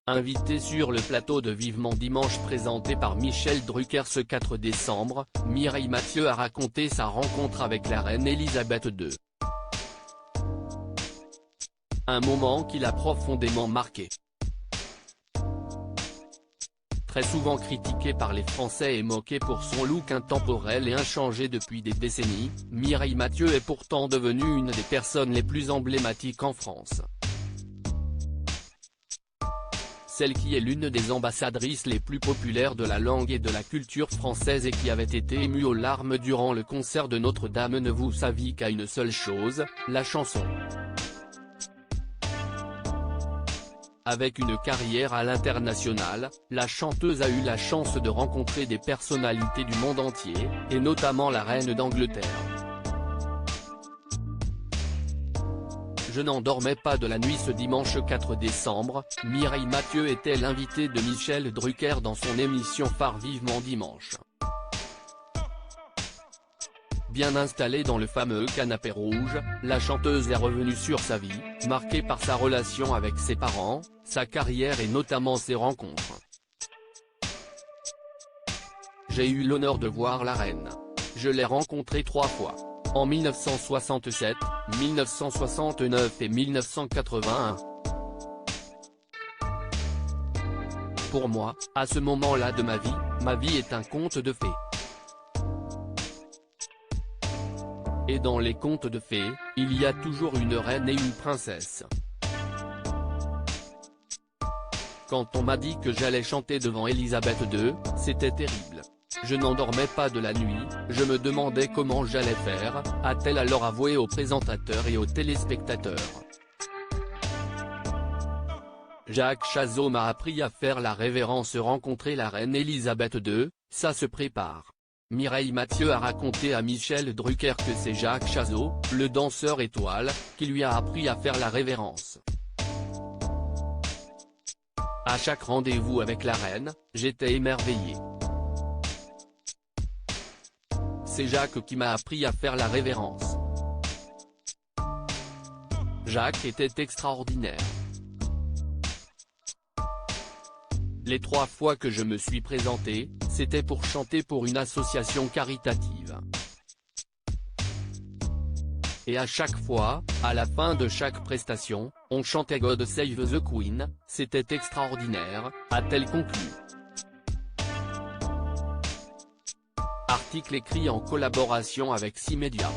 Invitée sur le plateau de Vivement Dimanche présenté par Michel Drucker ce 4 décembre, Mireille Mathieu a raconté sa rencontre avec la reine Elisabeth II. Un moment qui l'a profondément marqué. Très souvent critiquée par les Français et moquée pour son look intemporel et inchangé depuis des décennies, Mireille Mathieu est pourtant devenue une des personnes les plus emblématiques en France. Celle qui est l'une des ambassadrices les plus populaires de la langue et de la culture française et qui avait été émue aux larmes durant le concert de Notre-Dame ne vous saviez qu'à une seule chose, la chanson. Avec une carrière à l'international, la chanteuse a eu la chance de rencontrer des personnalités du monde entier, et notamment la reine d'Angleterre. Je n'en dormais pas de la nuit ce dimanche 4 décembre, Mireille Mathieu était l'invitée de Michel Drucker dans son émission phare Vivement Dimanche. Bien installée dans le fameux canapé rouge, la chanteuse est revenue sur sa vie, marquée par sa relation avec ses parents, sa carrière et notamment ses rencontres. J'ai eu l'honneur de voir la reine. Je l'ai rencontrée 3 fois. En 1967, 1969 et 1981. Pour moi, à ce moment-là de ma vie est un conte de fées. Et dans les contes de fées, il y a toujours une reine et une princesse. Quand on m'a dit que j'allais chanter devant Elisabeth II, c'était terrible. Je n'en dormais pas de la nuit, je me demandais comment j'allais faire, a-t-elle alors avoué aux présentateurs et aux téléspectateurs. Jacques Chazot m'a appris à faire la révérence. Rencontrer la reine Elisabeth II, ça se prépare. Mireille Mathieu a raconté à Michel Drucker que c'est Jacques Chazot, le danseur étoile, qui lui a appris à faire la révérence. À chaque rendez-vous avec la reine, j'étais émerveillé. C'est Jacques qui m'a appris à faire la révérence. Jacques était extraordinaire. Les 3 fois que je me suis présenté, c'était pour chanter pour une association caritative. Et à chaque fois, à la fin de chaque prestation, on chantait God Save the Queen, c'était extraordinaire, a-t-elle conclu. Article écrit en collaboration avec 6 médias.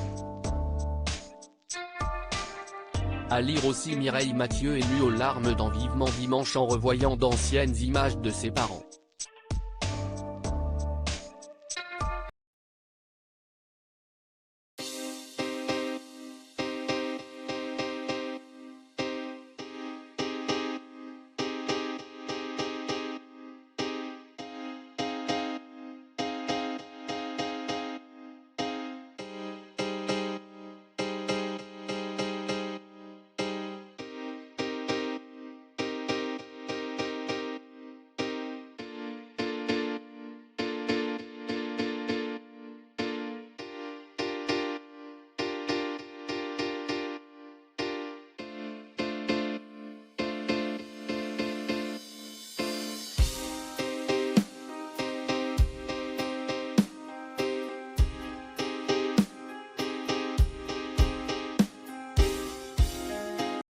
À lire aussi Mireille Mathieu émue aux larmes dans Vivement Dimanche en revoyant d'anciennes images de ses parents.